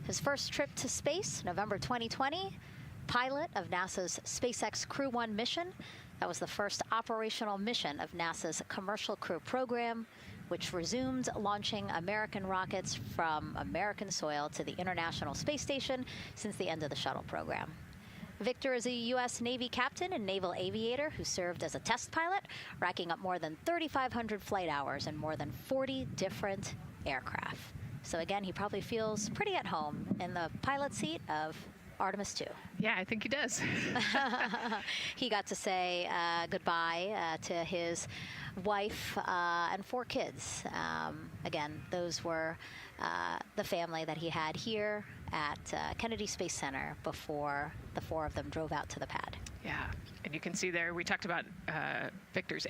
His first trip to space, November 2020, pilot of NASA's SpaceX Crew 1 mission. That was the first operational mission of NASA's Commercial Crew program, which resumed launching American rockets from American soil to the International Space Station since the end of the shuttle program. Victor is a U.S. Navy captain and naval aviator who served as a test pilot, racking up more than 3,500 flight hours in more than 40 different aircraft. So again, he probably feels pretty at home in the pilot seat of Artemis 2. Yeah, I think he does. He got to say goodbye to his wife and 4 kids. Again, those were the family that he had here at Kennedy Space Center before the 4 of them drove out to the pad. Yeah, and you can see there, we talked about Victor's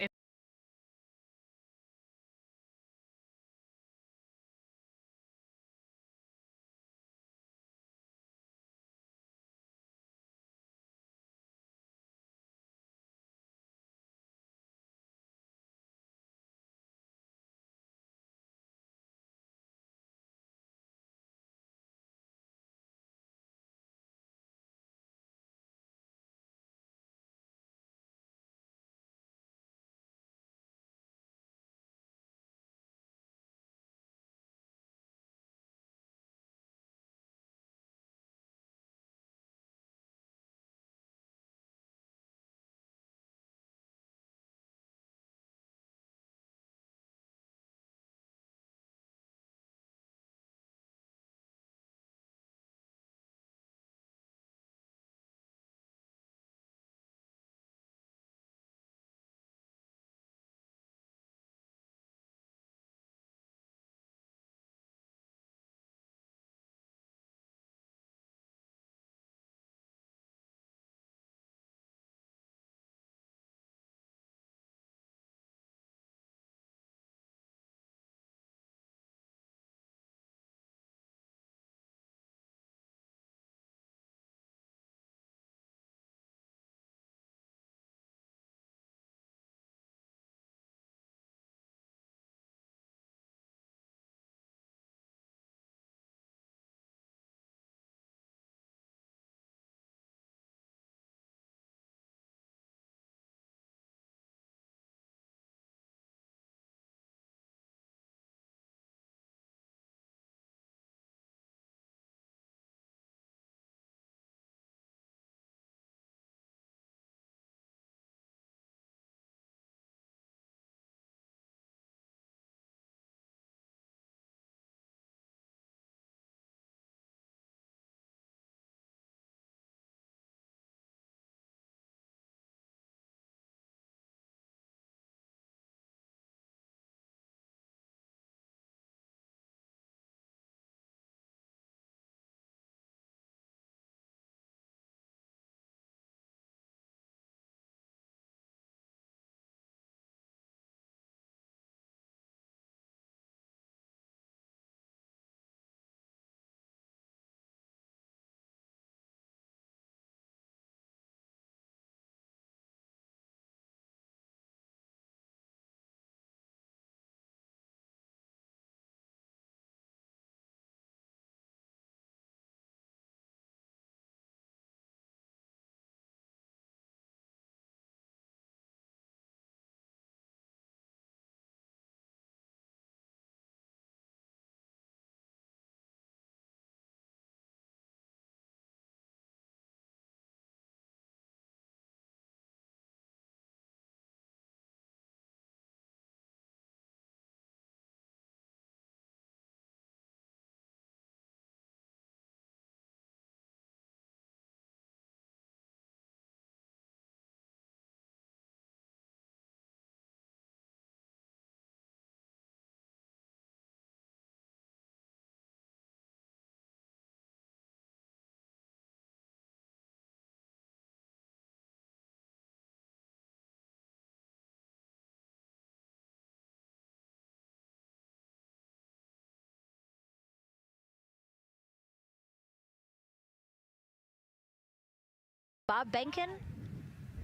Bob Behnken,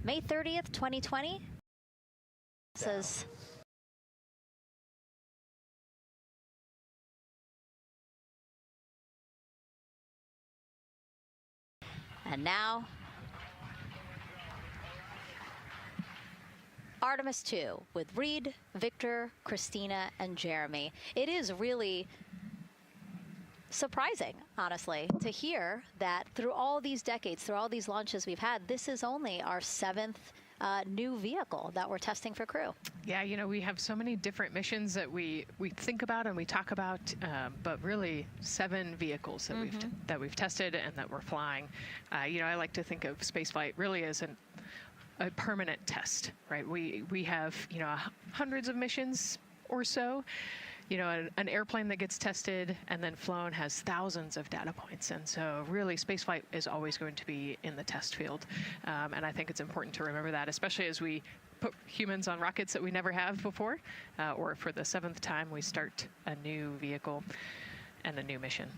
May 30th, 2020, says And now, Artemis 2 with Reed, Victor, Christina, and Jeremy. It is really surprising, honestly, to hear that through all these decades, through all these launches we've had, this is only our 7th new vehicle that we're testing for crew. Yeah, you know, we have so many different missions that we think about and we talk about, but really 7 vehicles that we've tested and that we're flying. You know, I like to think of spaceflight really as a permanent test, right? We have, you know, hundreds of missions or so. You know, an airplane that gets tested and then flown has thousands of data points. And so really spaceflight is always going to be in the test field. And I think it's important to remember that, especially as we put humans on rockets that we never have before, or for the 7th time we start a new vehicle and a new mission.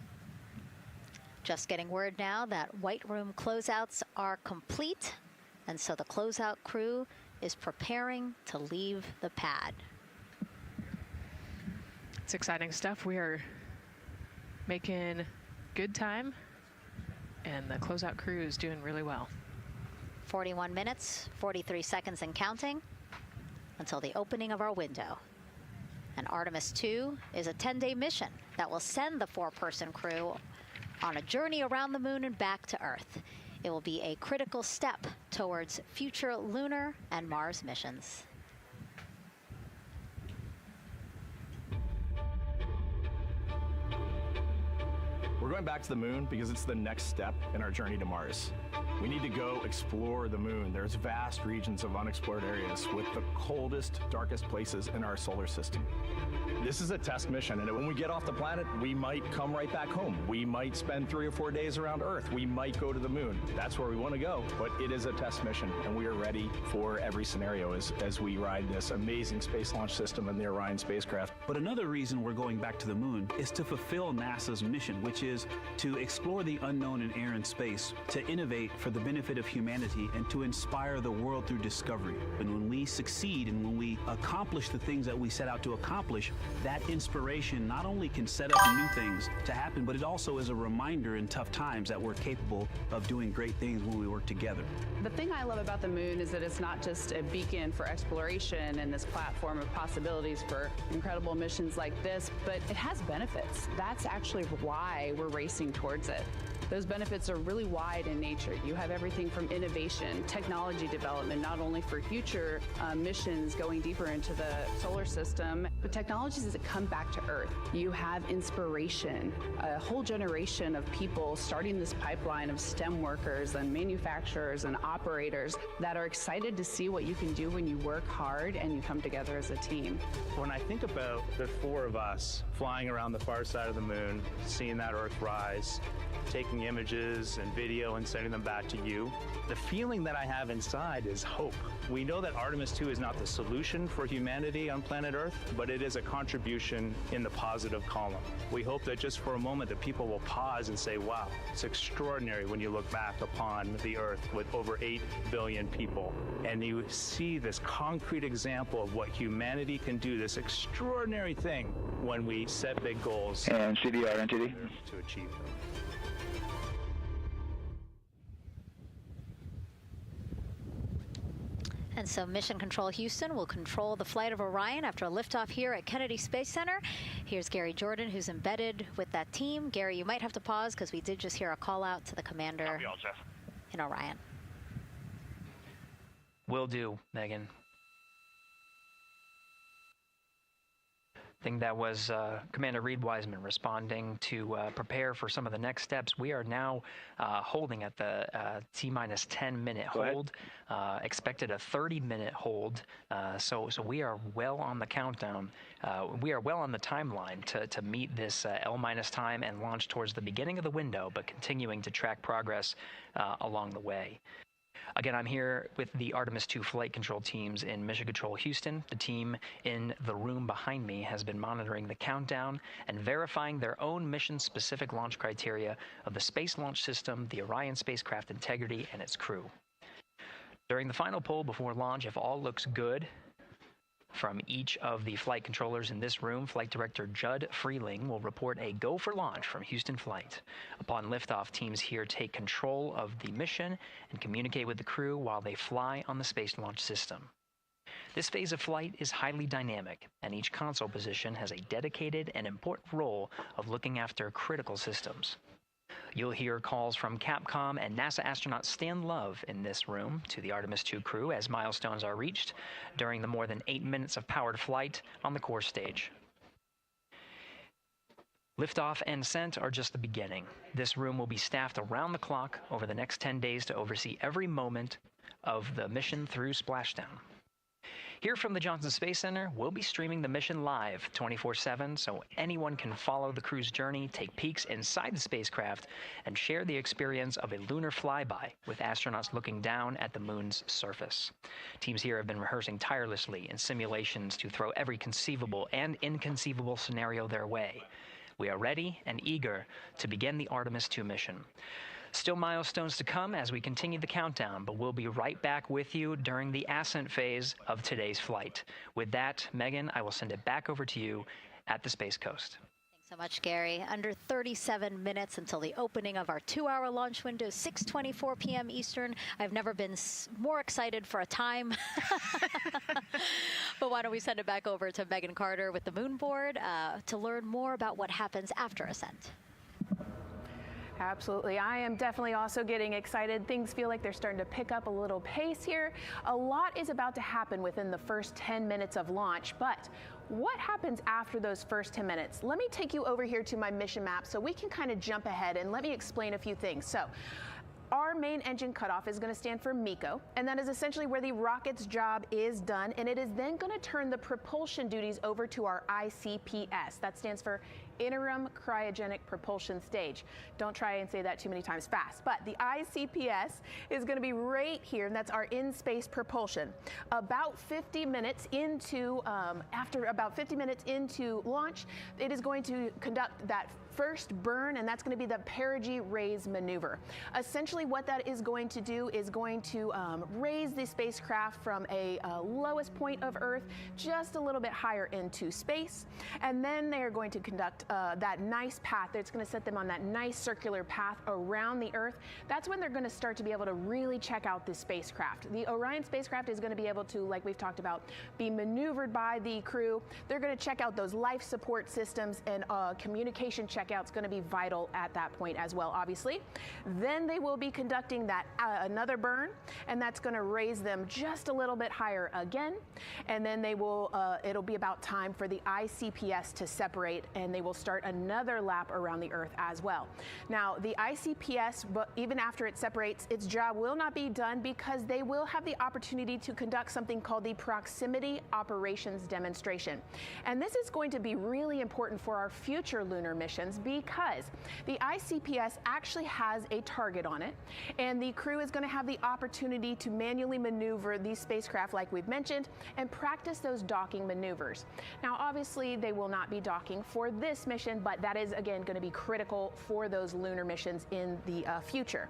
Just getting word now that White Room closeouts are complete. And so the closeout crew is preparing to leave the pad. It's exciting stuff. We are making good time, and the closeout crew is doing really well. 41 minutes, 43 seconds and counting until the opening of our window. And Artemis 2 is a 10-day mission that will send the 4-person crew on a journey around the moon and back to Earth. It will be a critical step towards future lunar and Mars missions. We're going back to the moon because it's the next step in our journey to Mars. We need to go explore the moon. There's vast regions of unexplored areas with the coldest, darkest places in our solar system. This is a test mission, and when we get off the planet, we might come right back home. We might spend 3 or 4 days around Earth. We might go to the moon. That's where we want to go, but it is a test mission, and we are ready for every scenario as we ride this amazing space launch system and the Orion spacecraft. But another reason we're going back to the moon is to fulfill NASA's mission, which is to explore the unknown in air and space, to innovate for the benefit of humanity, and to inspire the world through discovery. And when we succeed and when we accomplish the things that we set out to accomplish, that inspiration not only can set up new things to happen, but it also is a reminder in tough times that we're capable of doing great things when we work together. The thing I love about the moon is that it's not just a beacon for exploration and this platform of possibilities for incredible missions like this, but it has benefits. That's actually why we're racing towards it. Those benefits are really wide in nature. You have everything from innovation, technology development, not only for future missions going deeper into the solar system, but technologies that come back to Earth. You have inspiration, a whole generation of people starting this pipeline of STEM workers and manufacturers and operators that are excited to see what you can do when you work hard and you come together as a team. When I think about the 4 of us flying around the far side of the moon, seeing that Earth rise, taking images and video and sending them back to you, the feeling that I have inside is hope. We know that Artemis 2 is not the solution for humanity on planet Earth, but it is a contribution in the positive column. We hope that just for a moment that people will pause and say, wow, it's extraordinary when you look back upon the Earth with over 8 billion people, and you see this concrete example of what humanity can do, this extraordinary thing when we set big goals and CDR entity to achieve them. And so Mission Control Houston will control the flight of Orion after a liftoff here at Kennedy Space Center. Here's Gary Jordan, who's embedded with that team. Gary, you might have to pause because we did just hear a call out to the commander in Orion. Will do, Megan. I think that was Commander Reed Wiseman responding to prepare for some of the next steps. We are now holding at the T-minus 10-minute hold. Expected a 30-minute hold. So we are well on the countdown. We are well on the timeline to meet this L- time and launch towards the beginning of the window, but continuing to track progress along the way. Again, I'm here with the Artemis 2 flight control teams in Mission Control Houston. The team in the room behind me has been monitoring the countdown and verifying their own mission-specific launch criteria of the Space Launch System, the Orion spacecraft integrity, and its crew. During the final poll before launch, if all looks good, From each of the flight controllers in this room, Flight Director Judd Freeling will report a go for launch from Houston Flight. Upon liftoff, teams here take control of the mission and communicate with the crew while they fly on the Space Launch System. This phase of flight is highly dynamic, and each console position has a dedicated and important role of looking after critical systems. You'll hear calls from Capcom and NASA astronaut Stan Love in this room to the Artemis II crew as milestones are reached during the more than 8 minutes of powered flight on the core stage. Liftoff and ascent are just the beginning. This room will be staffed around the clock over the next 10 days to oversee every moment of the mission through splashdown. Here from the Johnson Space Center, we'll be streaming the mission live 24/7 so anyone can follow the crew's journey, take peeks inside the spacecraft, and share the experience of a lunar flyby with astronauts looking down at the moon's surface. Teams here have been rehearsing tirelessly in simulations to throw every conceivable and inconceivable scenario their way. We are ready and eager to begin the Artemis II mission. Still milestones to come as we continue the countdown, but we'll be right back with you during the ascent phase of today's flight. With that, Megan, I will send it back over to you at the Space Coast. Thanks so much, Gary. Under 37 minutes until the opening of our 2-hour launch window, 6:24 p.m. Eastern. I've never been more excited for a time. But why don't we send it back over to Megan Carter with the Moon Board to learn more about what happens after ascent. Absolutely. I am definitely also getting excited. Things feel like they're starting to pick up a little pace here. A lot is about to happen within the first 10 minutes of launch, but what happens after those first 10 minutes? Let me take you over here to my mission map so we can kind of jump ahead and let me explain a few things. So, our main engine cutoff is going to stand for MECO, and that is essentially where the rocket's job is done, and it is then going to turn the propulsion duties over to our ICPS. That stands for Interim Cryogenic Propulsion Stage. Don't try and say that too many times fast, but the ICPS is going to be right here, and that's our in-space propulsion. About 50 minutes into, after about 50 minutes into launch, it is going to conduct that first burn, and that's going to be the perigee raise maneuver. Essentially what that is going to do is going to raise the spacecraft from a lowest point of Earth just a little bit higher into space, and then they are going to conduct that nice path that's going to set them on that nice circular path around the Earth. That's when they're going to start to be able to really check out the spacecraft. The Orion spacecraft is going to be able to, like we've talked about, be maneuvered by the crew. They're going to check out those life support systems, and communication checkout's going to be vital at that point as well, obviously. Then they will be conducting that another burn, and that's going to raise them just a little bit higher again. And then they will, it'll be about time for the ICPS to separate, and they will start another lap around the Earth as well. Now, the ICPS, even after it separates, its job will not be done because they will have the opportunity to conduct something called the Proximity Operations Demonstration. And this is going to be really important for our future lunar missions because the ICPS actually has a target on it, and the crew is going to have the opportunity to manually maneuver these spacecraft like we've mentioned and practice those docking maneuvers. Now, obviously, they will not be docking for this mission, but that is again going to be critical for those lunar missions in the future.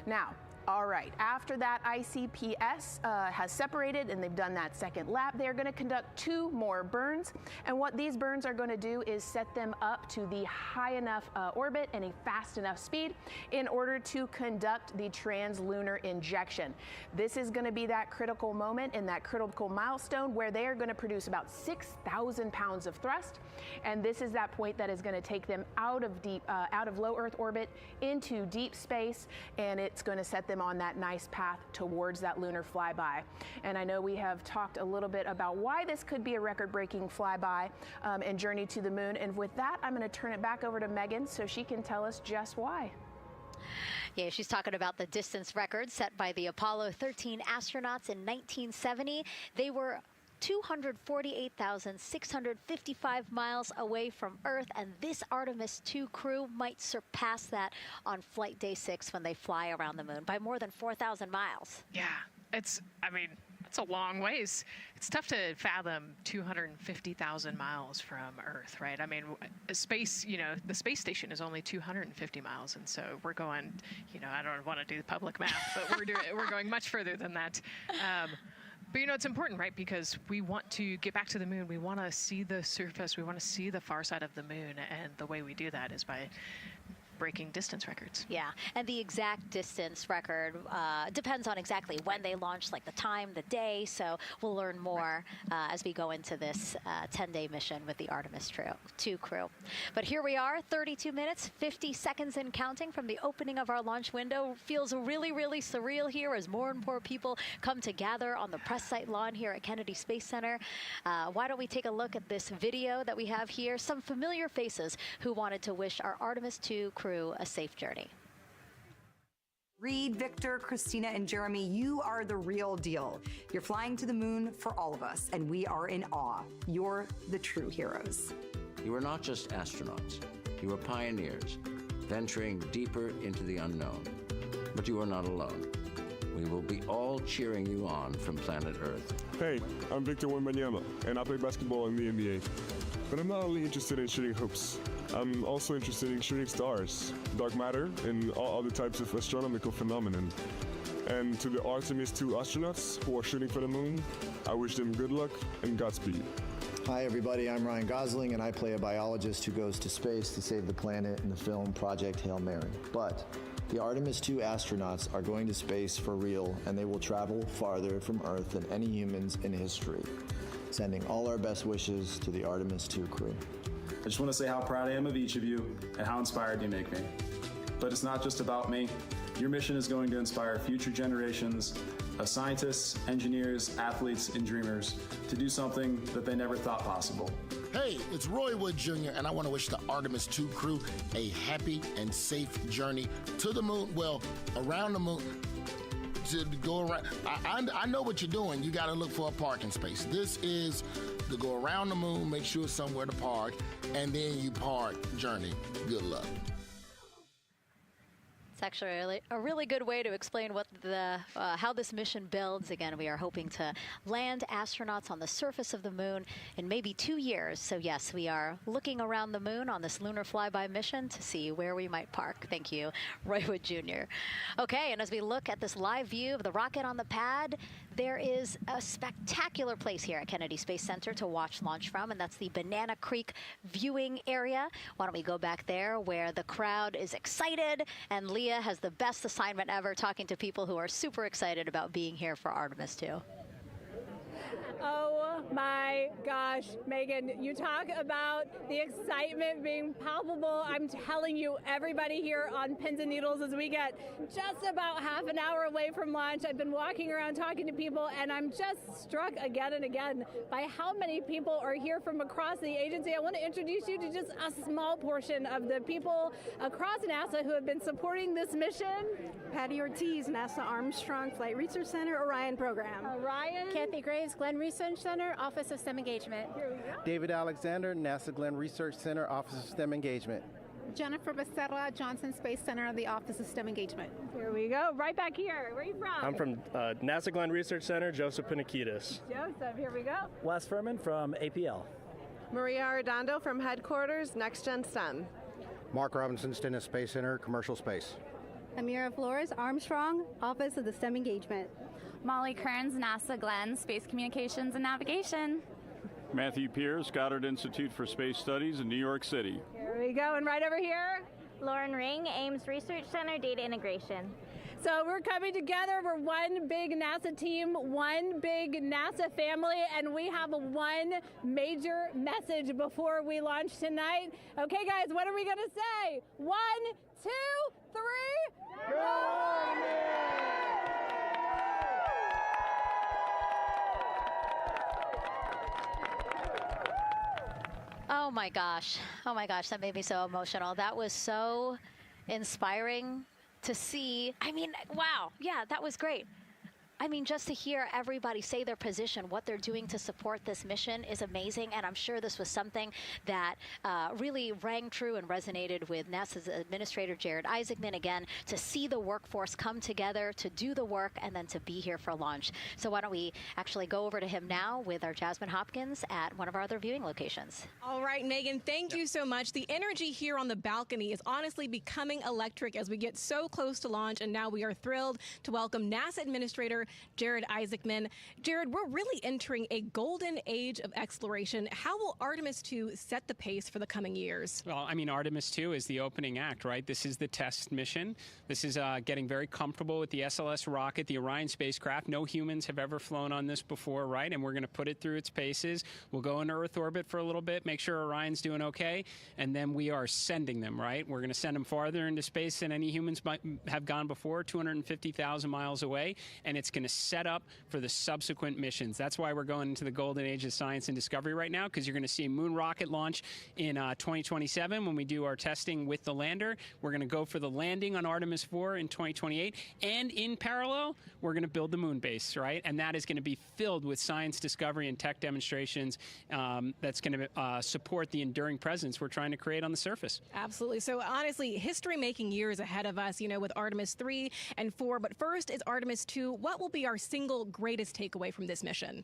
Now, all right, after that ICPS has separated and they've done that second lap, they're going to conduct 2 more burns. And what these burns are going to do is set them up to the high enough orbit and a fast enough speed in order to conduct the translunar injection. This is going to be that critical moment and that critical milestone where they are going to produce about 6,000 pounds of thrust. And this is that point that is going to take them out of low Earth orbit into deep space, and it's going to set them on that nice path towards that lunar flyby. And I know we have talked a little bit about why this could be a record-breaking flyby and journey to the moon. And with that, I'm going to turn it back over to Megan so she can tell us just why. Yeah, she's talking about the distance record set by the Apollo 13 astronauts in 1970. They were 248,655 miles away from Earth, and this Artemis II crew might surpass that on flight day 6 when they fly around the moon by more than 4,000 miles. Yeah, it's a long ways. It's tough to fathom 250,000 miles from Earth, right? I mean, space, the space station is only 250 miles, and so we're going, I don't want to do the public math, but we're going much further than that. But, it's important, right? Because we want to get back to the moon. We want to see the surface. We want to see the far side of the moon. And the way we do that is by breaking distance records. Yeah, and the exact distance record depends on exactly when they launched, like the time, the day. So we'll learn more as we go into this 10-day mission with the Artemis 2 crew. But here we are, 32 minutes, 50 seconds and counting from the opening of our launch window. Feels really, really surreal here as more and more people come to gather on the press site lawn here at Kennedy Space Center. Why don't we take a look at this video that we have here? Some familiar faces who wanted to wish our Artemis 2 crew a safe journey. Reed, Victor, Christina, and Jeremy, you are the real deal. You're flying to the moon for all of us, and we are in awe. You're the true heroes. You are not just astronauts. You are pioneers, venturing deeper into the unknown. But you are not alone. We will be all cheering you on from planet Earth. Hey, I'm Victor Wembanyama, and I play basketball in the NBA. But I'm not only interested in shooting hoops. I'm also interested in shooting stars, dark matter, and all other types of astronomical phenomenon. And to the Artemis 2 astronauts who are shooting for the moon, I wish them good luck and Godspeed. Hi everybody, I'm Ryan Gosling and I play a biologist who goes to space to save the planet in the film Project Hail Mary. But the Artemis 2 astronauts are going to space for real, and they will travel farther from Earth than any humans in history. Sending all our best wishes to the Artemis 2 crew. I just want to say how proud I am of each of you and how inspired you make me. But it's not just about me. Your mission is going to inspire future generations of scientists, engineers, athletes, and dreamers to do something that they never thought possible. Hey, it's Roy Wood Jr., and I want to wish the Artemis 2 crew a happy and safe journey to the moon, well, around the moon. To go around, I know what you're doing. You got to look for a parking space. This is to go around the moon, make sure it's somewhere to park, and then you park journey. Good luck. It's actually a really good way to explain what how this mission builds. Again, we are hoping to land astronauts on the surface of the moon in maybe 2 years. So yes, we are looking around the moon on this lunar flyby mission to see where we might park. Thank you, Roy Wood Jr. Okay, and as we look at this live view of the rocket on the pad, there is a spectacular place here at Kennedy Space Center to watch launch from, and that's the Banana Creek viewing area. Why don't we go back there where the crowd is excited, and Leah has the best assignment ever, talking to people who are super excited about being here for Artemis 2. Oh my gosh, Megan, you talk about the excitement being palpable. I'm telling you, everybody here on pins and needles as we get just about half an hour away from launch. I've been walking around talking to people, and I'm just struck again and again by how many people are here from across the agency. I want to introduce you to just a small portion of the people across NASA who have been supporting this mission. Patty Ortiz, NASA Armstrong Flight Research Center, Orion Program. Orion. Kathy Graves, Glenn Research Center, Office of STEM Engagement. Here we go. David Alexander, NASA Glenn Research Center, Office of STEM Engagement. Jennifer Becerra, Johnson Space Center, the Office of STEM Engagement. Here we go. Right back here. Where are you from? I'm from NASA Glenn Research Center, Joseph Panakitis. Joseph, here we go. Wes Furman from APL. Maria Arredondo from Headquarters, Next Gen STEM. Mark Robinson, Stennis Space Center, Commercial Space. Amira Flores, Armstrong, Office of the STEM Engagement. Molly Kearns, NASA Glenn, Space Communications and Navigation. Matthew Pierce, Goddard Institute for Space Studies in New York City. Here we go, and right over here. Lauren Ring, Ames Research Center, Data Integration. So we're coming together. We're one big NASA team, one big NASA family, and we have one major message before we launch tonight. Okay, guys, what are we going to say? 1, 2, 3. Go! Oh my gosh, that made me so emotional. That was so inspiring to see. I mean, wow, yeah, that was great. I mean, just to hear everybody say their position, what they're doing to support this mission is amazing. And I'm sure this was something that really rang true and resonated with NASA's Administrator Jared Isaacman, again, to see the workforce come together to do the work and then to be here for launch. So why don't we actually go over to him now with our Jasmine Hopkins at one of our other viewing locations. All right, Megan, thank you so much. The energy here on the balcony is honestly becoming electric as we get so close to launch. And now we are thrilled to welcome NASA Administrator Jared Isaacman. Jared, we're really entering a golden age of exploration. How will Artemis 2 set the pace for the coming years? Well, I mean, Artemis 2 is the opening act, right? This is the test mission. This is getting very comfortable with the SLS rocket, the Orion spacecraft. No humans have ever flown on this before, right? And we're going to put it through its paces. We'll go into Earth orbit for a little bit, make sure Orion's doing okay, and then we are sending them, right? We're going to send them farther into space than any humans might have gone before, 250,000 miles away, and it's going to set up for the subsequent missions. That's why we're going into the golden age of science and discovery right now, because you're going to see a moon rocket launch in 2027 when we do our testing with the lander. We're going to go for the landing on Artemis 4 in 2028, and in parallel, we're going to build the moon base, right? And that is going to be filled with science discovery and tech demonstrations that's going to support the enduring presence we're trying to create on the surface. Absolutely. So honestly, history-making years ahead of us, you know, with Artemis 3 and 4. But first is Artemis 2. What will be our single greatest takeaway from this mission?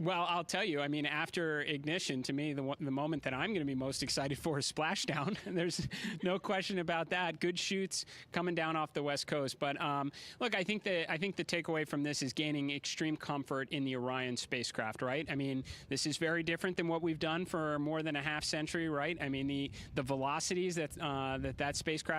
Well, I'll tell you, I mean, after ignition, to me, the moment that I'm going to be most excited for is splashdown. There's no question about that. Good shoots coming down off the West Coast. But look, I think the takeaway from this is gaining extreme comfort in the Orion spacecraft, right? I mean, this is very different than what we've done for more than a half century, right? I mean, the velocities that spacecraft